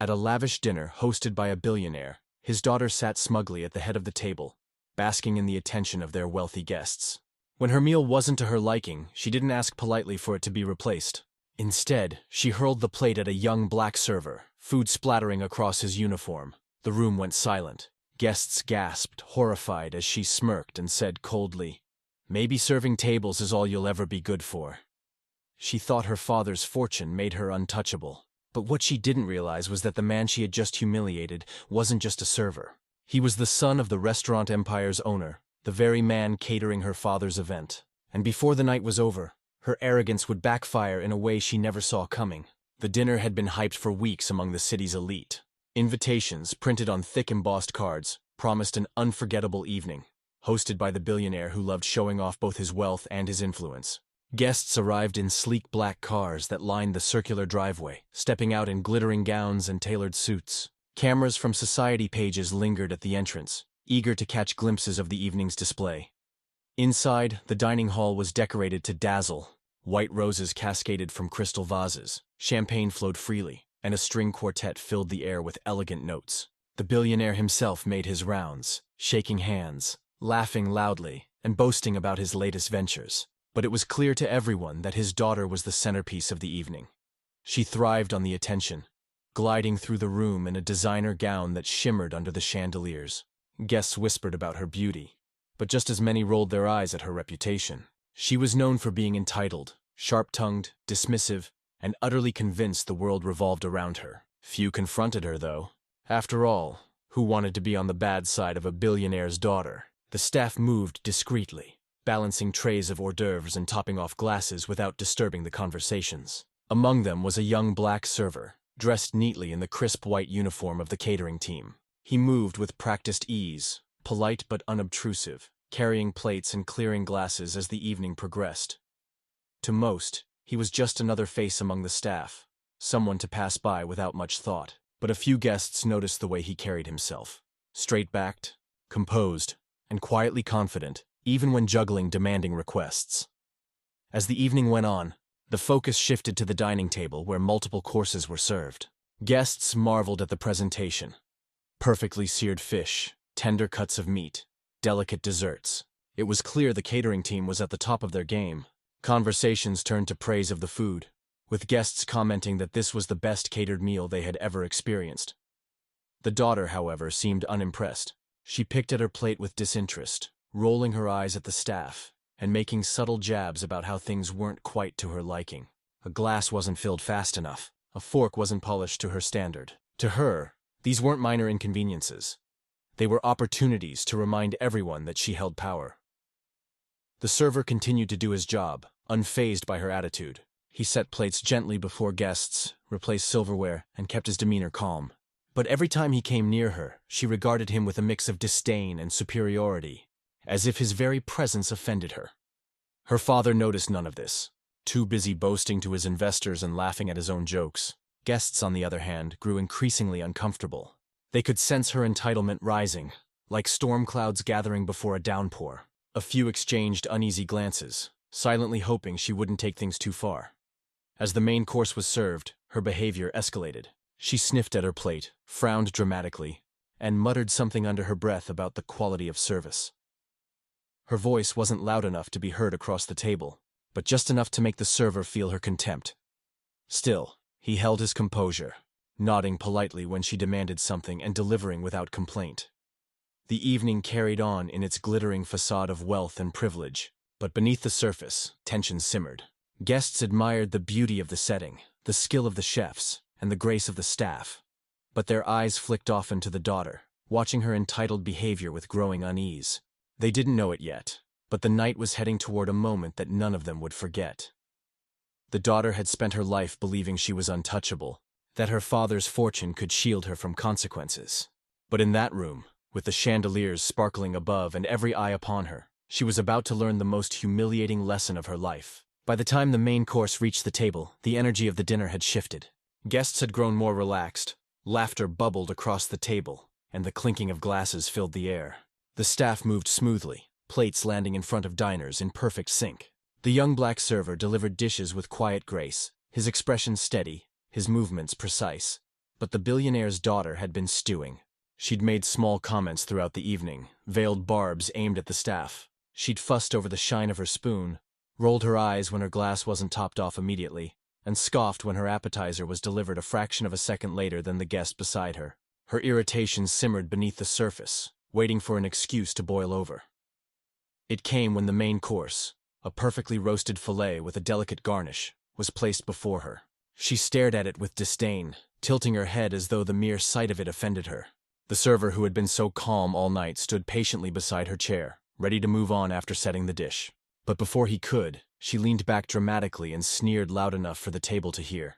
At a lavish dinner hosted by a billionaire, his daughter sat smugly at the head of the table, basking in the attention of their wealthy guests. When her meal wasn't to her liking, she didn't ask politely for it to be replaced. Instead, she hurled the plate at a young black server, food splattering across his uniform. The room went silent. Guests gasped, horrified, as she smirked and said coldly, "Maybe serving tables is all you'll ever be good for." She thought her father's fortune made her untouchable. But what she didn't realize was that the man she had just humiliated wasn't just a server. He was the son of the restaurant empire's owner, the very man catering her father's event. And before the night was over, her arrogance would backfire in a way she never saw coming. The dinner had been hyped for weeks among the city's elite. Invitations, printed on thick embossed cards, promised an unforgettable evening, hosted by the billionaire who loved showing off both his wealth and his influence. Guests arrived in sleek black cars that lined the circular driveway, stepping out in glittering gowns and tailored suits. Cameras from society pages lingered at the entrance, eager to catch glimpses of the evening's display. Inside, the dining hall was decorated to dazzle. White roses cascaded from crystal vases, champagne flowed freely, and a string quartet filled the air with elegant notes. The billionaire himself made his rounds, shaking hands, laughing loudly, and boasting about his latest ventures. But it was clear to everyone that his daughter was the centerpiece of the evening. She thrived on the attention, gliding through the room in a designer gown that shimmered under the chandeliers. Guests whispered about her beauty, but just as many rolled their eyes at her reputation. She was known for being entitled, sharp-tongued, dismissive, and utterly convinced the world revolved around her. Few confronted her, though. After all, who wanted to be on the bad side of a billionaire's daughter? The staff moved discreetly, balancing trays of hors d'oeuvres and topping off glasses without disturbing the conversations. Among them was a young black server, dressed neatly in the crisp white uniform of the catering team. He moved with practiced ease, polite but unobtrusive, carrying plates and clearing glasses as the evening progressed. To most, he was just another face among the staff, someone to pass by without much thought. But a few guests noticed the way he carried himself. Straight-backed, composed, and quietly confident, even when juggling demanding requests. As the evening went on, the focus shifted to the dining table where multiple courses were served. Guests marveled at the presentation. Perfectly seared fish, tender cuts of meat, delicate desserts. It was clear the catering team was at the top of their game. Conversations turned to praise of the food, with guests commenting that this was the best catered meal they had ever experienced. The daughter, however, seemed unimpressed. She picked at her plate with disinterest, rolling her eyes at the staff, and making subtle jabs about how things weren't quite to her liking. A glass wasn't filled fast enough. A fork wasn't polished to her standard. To her, these weren't minor inconveniences. They were opportunities to remind everyone that she held power. The server continued to do his job, unfazed by her attitude. He set plates gently before guests, replaced silverware, and kept his demeanor calm. But every time he came near her, she regarded him with a mix of disdain and superiority, as if his very presence offended her. Her father noticed none of this, too busy boasting to his investors and laughing at his own jokes. Guests, on the other hand, grew increasingly uncomfortable. They could sense her entitlement rising, like storm clouds gathering before a downpour. A few exchanged uneasy glances, silently hoping she wouldn't take things too far. As the main course was served, her behavior escalated. She sniffed at her plate, frowned dramatically, and muttered something under her breath about the quality of service. Her voice wasn't loud enough to be heard across the table, but just enough to make the server feel her contempt. Still, he held his composure, nodding politely when she demanded something and delivering without complaint. The evening carried on in its glittering facade of wealth and privilege, but beneath the surface, tension simmered. Guests admired the beauty of the setting, the skill of the chefs, and the grace of the staff. But their eyes flicked often to the daughter, watching her entitled behavior with growing unease. They didn't know it yet, but the night was heading toward a moment that none of them would forget. The daughter had spent her life believing she was untouchable, that her father's fortune could shield her from consequences. But in that room, with the chandeliers sparkling above and every eye upon her, she was about to learn the most humiliating lesson of her life. By the time the main course reached the table, the energy of the dinner had shifted. Guests had grown more relaxed, laughter bubbled across the table, and the clinking of glasses filled the air. The staff moved smoothly, plates landing in front of diners in perfect sync. The young black server delivered dishes with quiet grace, his expression steady, his movements precise. But the billionaire's daughter had been stewing. She'd made small comments throughout the evening, veiled barbs aimed at the staff. She'd fussed over the shine of her spoon, rolled her eyes when her glass wasn't topped off immediately, and scoffed when her appetizer was delivered a fraction of a second later than the guest beside her. Her irritation simmered beneath the surface, waiting for an excuse to boil over. It came when the main course, a perfectly roasted fillet with a delicate garnish, was placed before her. She stared at it with disdain, tilting her head as though the mere sight of it offended her. The server who had been so calm all night stood patiently beside her chair, ready to move on after setting the dish. But before he could, she leaned back dramatically and sneered loud enough for the table to hear.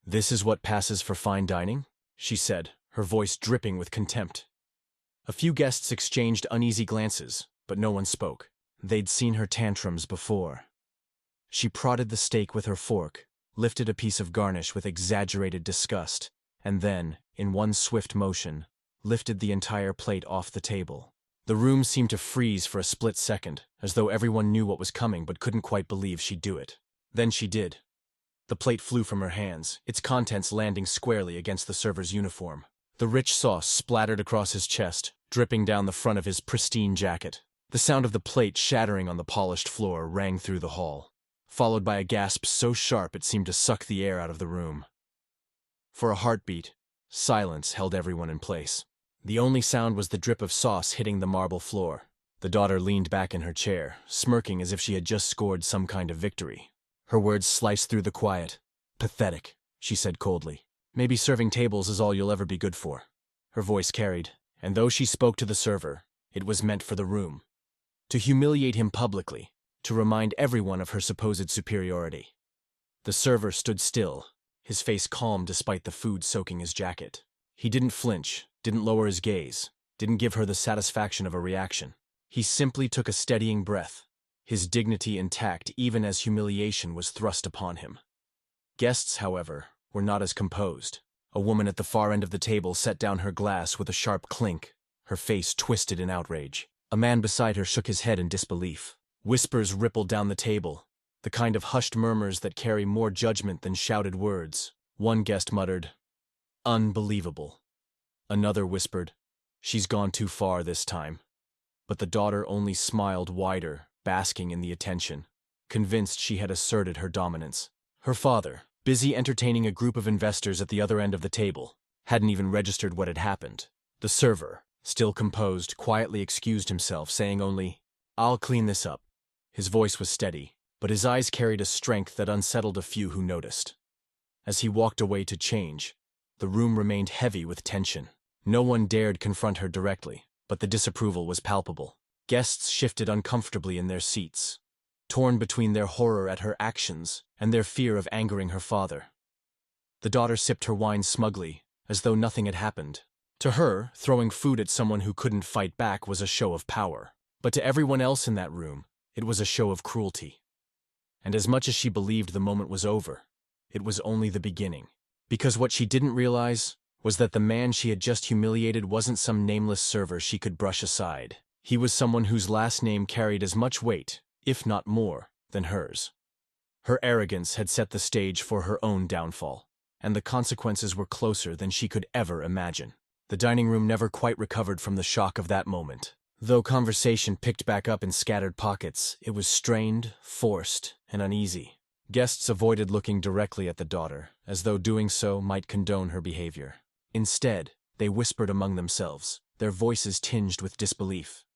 "This is what passes for fine dining?" she said, her voice dripping with contempt. A few guests exchanged uneasy glances, but no one spoke. They'd seen her tantrums before. She prodded the steak with her fork, lifted a piece of garnish with exaggerated disgust, and then, in one swift motion, lifted the entire plate off the table. The room seemed to freeze for a split second, as though everyone knew what was coming but couldn't quite believe she'd do it. Then she did. The plate flew from her hands, its contents landing squarely against the server's uniform. The rich sauce splattered across his chest, dripping down the front of his pristine jacket. The sound of the plate shattering on the polished floor rang through the hall, followed by a gasp so sharp it seemed to suck the air out of the room. For a heartbeat, silence held everyone in place. The only sound was the drip of sauce hitting the marble floor. The daughter leaned back in her chair, smirking as if she had just scored some kind of victory. Her words sliced through the quiet. "Pathetic," she said coldly. "Maybe serving tables is all you'll ever be good for." Her voice carried, and though she spoke to the server, it was meant for the room. To humiliate him publicly, to remind everyone of her supposed superiority. The server stood still, his face calm despite the food soaking his jacket. He didn't flinch, didn't lower his gaze, didn't give her the satisfaction of a reaction. He simply took a steadying breath, his dignity intact even as humiliation was thrust upon him. Guests, however, were not as composed. A woman at the far end of the table set down her glass with a sharp clink, her face twisted in outrage. A man beside her shook his head in disbelief. Whispers rippled down the table, the kind of hushed murmurs that carry more judgment than shouted words. One guest muttered, "Unbelievable." Another whispered, "She's gone too far this time." But the daughter only smiled wider, basking in the attention, convinced she had asserted her dominance. Her father, busy entertaining a group of investors at the other end of the table, hadn't even registered what had happened. The server, still composed, quietly excused himself, saying only, "I'll clean this up." His voice was steady, but his eyes carried a strength that unsettled a few who noticed. As he walked away to change, the room remained heavy with tension. No one dared confront her directly, but the disapproval was palpable. Guests shifted uncomfortably in their seats, torn between their horror at her actions and their fear of angering her father. The daughter sipped her wine smugly, as though nothing had happened. To her, throwing food at someone who couldn't fight back was a show of power. But to everyone else in that room, it was a show of cruelty. And as much as she believed the moment was over, it was only the beginning. Because what she didn't realize was that the man she had just humiliated wasn't some nameless server she could brush aside. He was someone whose last name carried as much weight, if not more, than hers. Her arrogance had set the stage for her own downfall, and the consequences were closer than she could ever imagine. The dining room never quite recovered from the shock of that moment. Though conversation picked back up in scattered pockets, it was strained, forced, and uneasy. Guests avoided looking directly at the daughter, as though doing so might condone her behavior. Instead, they whispered among themselves, their voices tinged with disbelief.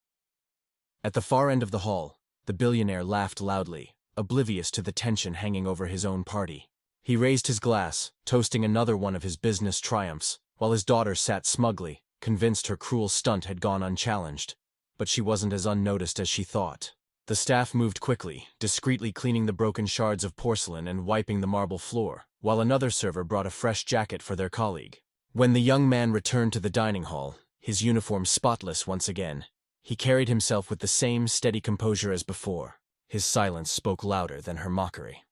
At the far end of the hall, the billionaire laughed loudly, oblivious to the tension hanging over his own party. He raised his glass, toasting another one of his business triumphs, while his daughter sat smugly, convinced her cruel stunt had gone unchallenged. But she wasn't as unnoticed as she thought. The staff moved quickly, discreetly cleaning the broken shards of porcelain and wiping the marble floor, while another server brought a fresh jacket for their colleague. When the young man returned to the dining hall, his uniform spotless once again, he carried himself with the same steady composure as before. His silence spoke louder than her mockery.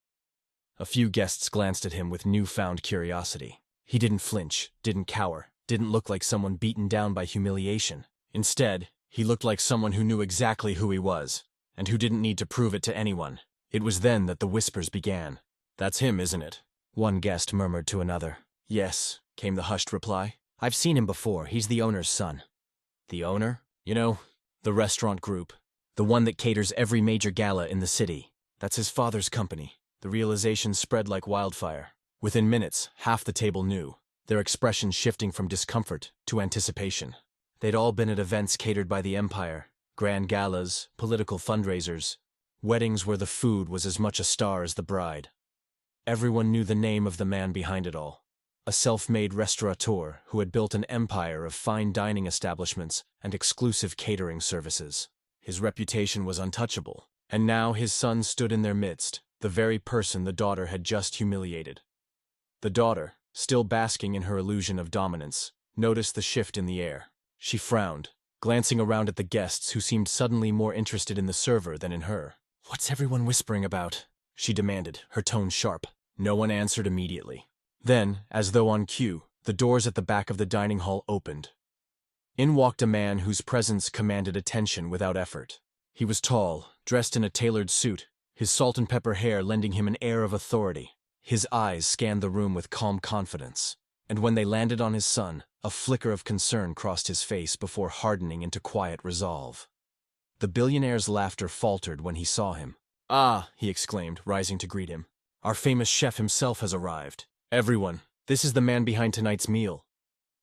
A few guests glanced at him with newfound curiosity. He didn't flinch, didn't cower, didn't look like someone beaten down by humiliation. Instead, he looked like someone who knew exactly who he was, and who didn't need to prove it to anyone. It was then that the whispers began. "That's him, isn't it?" one guest murmured to another. "Yes," came the hushed reply. I've seen him before. He's the owner's son. The owner? You know, the restaurant group. The one that caters every major gala in the city. That's his father's company. The realization spread like wildfire. Within minutes, half the table knew, their expressions shifting from discomfort to anticipation. They'd all been at events catered by the empire, grand galas, political fundraisers, weddings where the food was as much a star as the bride. Everyone knew the name of the man behind it all, a self-made restaurateur who had built an empire of fine dining establishments and exclusive catering services. His reputation was untouchable, and now his son stood in their midst, the very person the daughter had just humiliated. The daughter, still basking in her illusion of dominance, noticed the shift in the air. She frowned, glancing around at the guests who seemed suddenly more interested in the server than in her. "What's everyone whispering about?" she demanded, her tone sharp. No one answered immediately. Then, as though on cue, the doors at the back of the dining hall opened. In walked a man whose presence commanded attention without effort. He was tall, dressed in a tailored suit, his salt and pepper hair lending him an air of authority. His eyes scanned the room with calm confidence, and when they landed on his son, a flicker of concern crossed his face before hardening into quiet resolve. The billionaire's laughter faltered when he saw him. "Ah," he exclaimed, rising to greet him. "Our famous chef himself has arrived. Everyone, this is the man behind tonight's meal."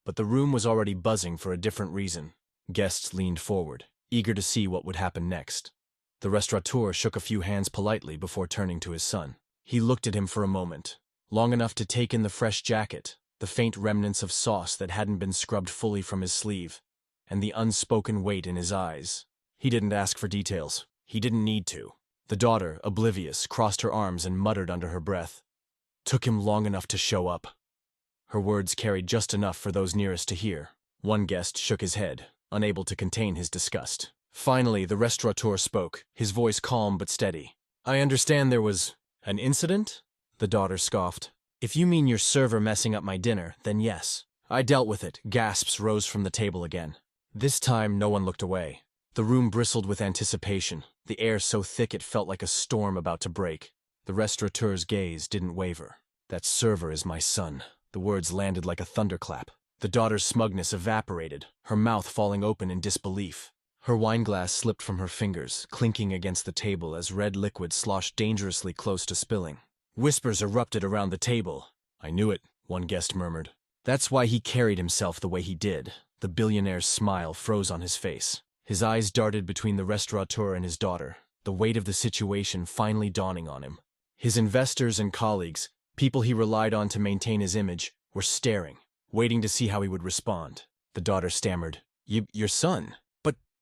But the room was already buzzing for a different reason. Guests leaned forward, eager to see what would happen next. The restaurateur shook a few hands politely before turning to his son. He looked at him for a moment, long enough to take in the fresh jacket, the faint remnants of sauce that hadn't been scrubbed fully from his sleeve, and the unspoken weight in his eyes. He didn't ask for details. He didn't need to. The daughter, oblivious, crossed her arms and muttered under her breath. "Took him long enough to show up." Her words carried just enough for those nearest to hear. One guest shook his head, unable to contain his disgust. Finally, the restaurateur spoke, his voice calm but steady. "I understand there was an incident?" The daughter scoffed. "If you mean your server messing up my dinner, then yes. I dealt with it." Gasps rose from the table again. This time, no one looked away. The room bristled with anticipation, the air so thick it felt like a storm about to break. The restaurateur's gaze didn't waver. "That server is my son." The words landed like a thunderclap. The daughter's smugness evaporated, her mouth falling open in disbelief. Her wineglass slipped from her fingers, clinking against the table as red liquid sloshed dangerously close to spilling. Whispers erupted around the table. "I knew it," one guest murmured. "That's why he carried himself the way he did." The billionaire's smile froze on his face. His eyes darted between the restaurateur and his daughter, the weight of the situation finally dawning on him. His investors and colleagues, people he relied on to maintain his image, were staring, waiting to see how he would respond. The daughter stammered, Your son?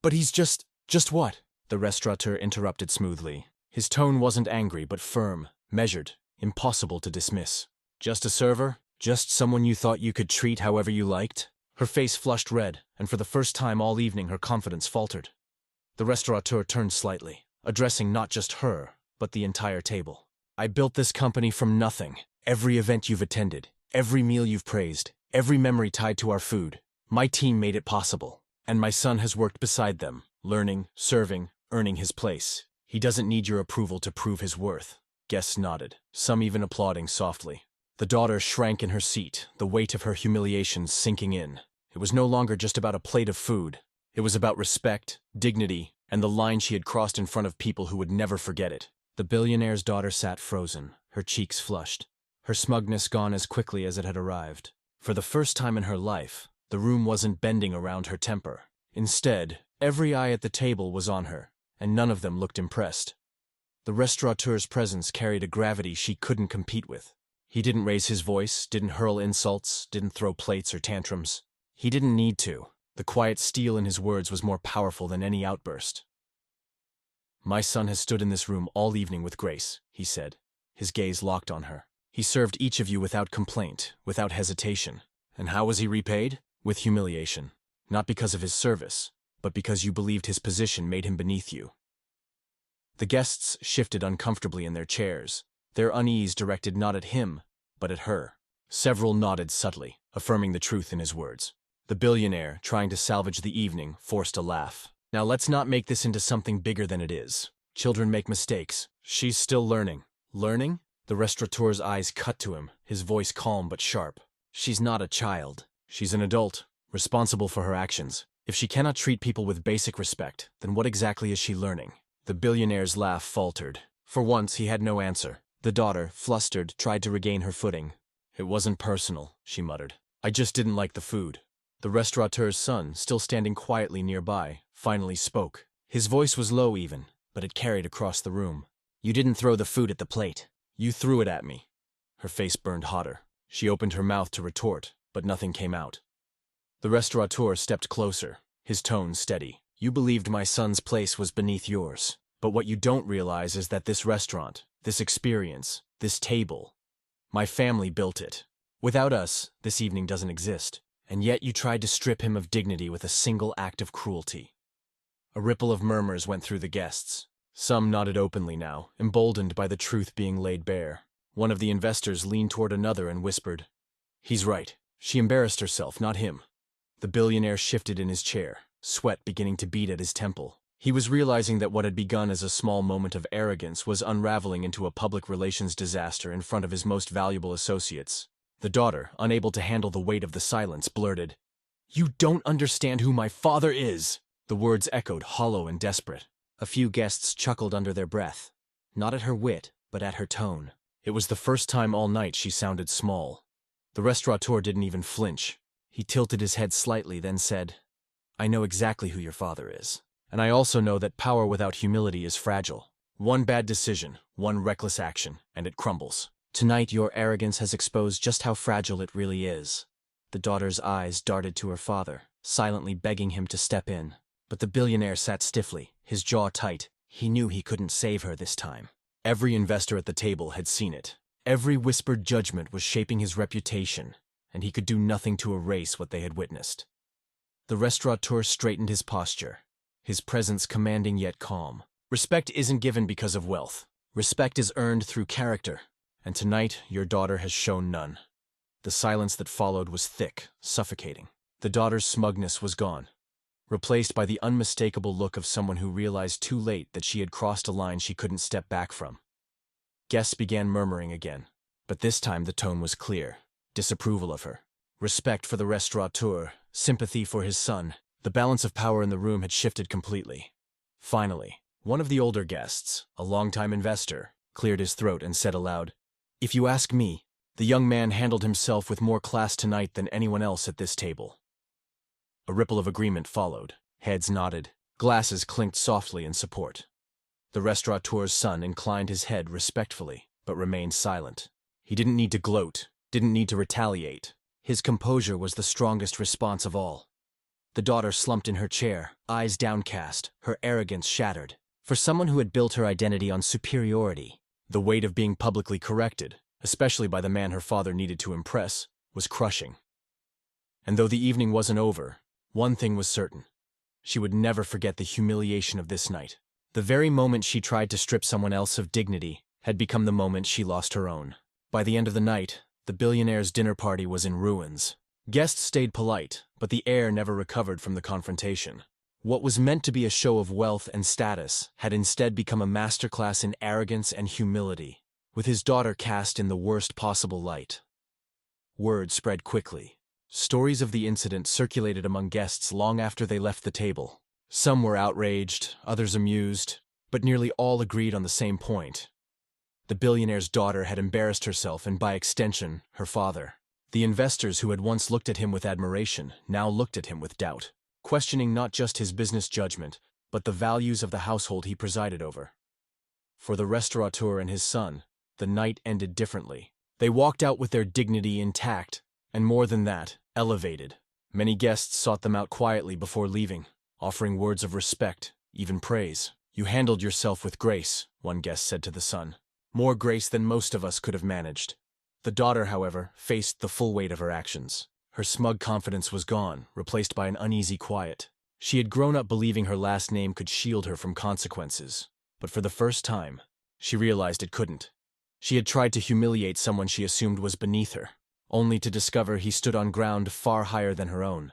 But he's just what?" The restaurateur interrupted smoothly. His tone wasn't angry, but firm, measured, impossible to dismiss. "Just a server? Just someone you thought you could treat however you liked?" Her face flushed red, and for the first time all evening her confidence faltered. The restaurateur turned slightly, addressing not just her, but the entire table. "I built this company from nothing. Every event you've attended, every meal you've praised, every memory tied to our food. My team made it possible, and my son has worked beside them, learning, serving, earning his place. He doesn't need your approval to prove his worth." Guests nodded, some even applauding softly. The daughter shrank in her seat, the weight of her humiliations sinking in. It was no longer just about a plate of food. It was about respect, dignity, and the line she had crossed in front of people who would never forget it. The billionaire's daughter sat frozen, her cheeks flushed, her smugness gone as quickly as it had arrived. For the first time in her life, the room wasn't bending around her temper. Instead, every eye at the table was on her, and none of them looked impressed. The restaurateur's presence carried a gravity she couldn't compete with. He didn't raise his voice, didn't hurl insults, didn't throw plates or tantrums. He didn't need to. The quiet steel in his words was more powerful than any outburst. "My son has stood in this room all evening with grace," he said, his gaze locked on her. "He served each of you without complaint, without hesitation. And how was he repaid? With humiliation. Not because of his service, but because you believed his position made him beneath you." The guests shifted uncomfortably in their chairs, their unease directed not at him, but at her. Several nodded subtly, affirming the truth in his words. The billionaire, trying to salvage the evening, forced a laugh. "Now let's not make this into something bigger than it is. Children make mistakes. She's still learning." "Learning?" The restaurateur's eyes cut to him, his voice calm but sharp. She's not a child. She's an adult, responsible for her actions. If she cannot treat people with basic respect, then what exactly is she learning? The billionaire's laugh faltered. For once, he had no answer. The daughter, flustered, tried to regain her footing. It wasn't personal, she muttered. I just didn't like the food. The restaurateur's son, still standing quietly nearby, finally spoke. His voice was low even, but it carried across the room. You didn't throw the food at the plate. You threw it at me. Her face burned hotter. She opened her mouth to retort, but nothing came out. The restaurateur stepped closer, his tone steady. You believed my son's place was beneath yours. But what you don't realize is that this restaurant, this experience, this table, my family built it. Without us, this evening doesn't exist. And yet you tried to strip him of dignity with a single act of cruelty. A ripple of murmurs went through the guests. Some nodded openly now, emboldened by the truth being laid bare. One of the investors leaned toward another and whispered, He's right. She embarrassed herself, not him. The billionaire shifted in his chair, sweat beginning to bead at his temple. He was realizing that what had begun as a small moment of arrogance was unraveling into a public relations disaster in front of his most valuable associates. The daughter, unable to handle the weight of the silence, blurted, You don't understand who my father is! The words echoed hollow and desperate. A few guests chuckled under their breath, not at her wit, but at her tone. It was the first time all night she sounded small. The restaurateur didn't even flinch. He tilted his head slightly, then said, I know exactly who your father is. And I also know that power without humility is fragile. One bad decision, one reckless action, and it crumbles. Tonight your arrogance has exposed just how fragile it really is. The daughter's eyes darted to her father, silently begging him to step in. But the billionaire sat stiffly, his jaw tight. He knew he couldn't save her this time. Every investor at the table had seen it. Every whispered judgment was shaping his reputation, and he could do nothing to erase what they had witnessed. The restaurateur straightened his posture, his presence commanding yet calm. Respect isn't given because of wealth. Respect is earned through character, and tonight your daughter has shown none. The silence that followed was thick, suffocating. The daughter's smugness was gone, replaced by the unmistakable look of someone who realized too late that she had crossed a line she couldn't step back from. Guests began murmuring again, but this time the tone was clear. Disapproval of her, respect for the restaurateur, sympathy for his son. The balance of power in the room had shifted completely. Finally, one of the older guests, a longtime investor, cleared his throat and said aloud, If you ask me, the young man handled himself with more class tonight than anyone else at this table. A ripple of agreement followed. Heads nodded. Glasses clinked softly in support. The restaurateur's son inclined his head respectfully, but remained silent. He didn't need to gloat, didn't need to retaliate. His composure was the strongest response of all. The daughter slumped in her chair, eyes downcast, her arrogance shattered. For someone who had built her identity on superiority, the weight of being publicly corrected, especially by the man her father needed to impress, was crushing. And though the evening wasn't over, one thing was certain. She would never forget the humiliation of this night. The very moment she tried to strip someone else of dignity had become the moment she lost her own. By the end of the night, the billionaire's dinner party was in ruins. Guests stayed polite, but the air never recovered from the confrontation. What was meant to be a show of wealth and status had instead become a masterclass in arrogance and humility, with his daughter cast in the worst possible light. Word spread quickly. Stories of the incident circulated among guests long after they left the table. Some were outraged, others amused, but nearly all agreed on the same point. The billionaire's daughter had embarrassed herself and, by extension, her father. The investors who had once looked at him with admiration now looked at him with doubt, questioning not just his business judgment, but the values of the household he presided over. For the restaurateur and his son, the night ended differently. They walked out with their dignity intact, and more than that, elevated. Many guests sought them out quietly before leaving, offering words of respect, even praise. You handled yourself with grace, one guest said to the son. More grace than most of us could have managed. The daughter, however, faced the full weight of her actions. Her smug confidence was gone, replaced by an uneasy quiet. She had grown up believing her last name could shield her from consequences, but for the first time, she realized it couldn't. She had tried to humiliate someone she assumed was beneath her, only to discover he stood on ground far higher than her own.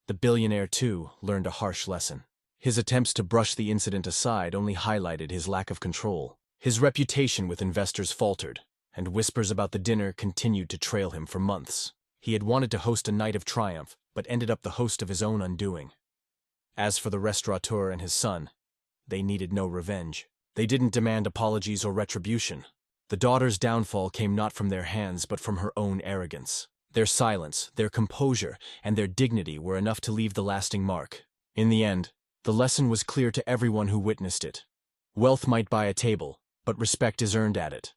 The billionaire, too, learned a harsh lesson. His attempts to brush the incident aside only highlighted his lack of control. His reputation with investors faltered, and whispers about the dinner continued to trail him for months. He had wanted to host a night of triumph, but ended up the host of his own undoing. As for the restaurateur and his son, they needed no revenge. They didn't demand apologies or retribution. The daughter's downfall came not from their hands but from her own arrogance. Their silence, their composure, and their dignity were enough to leave the lasting mark. In the end, the lesson was clear to everyone who witnessed it. Wealth might buy a table, but respect is earned at it.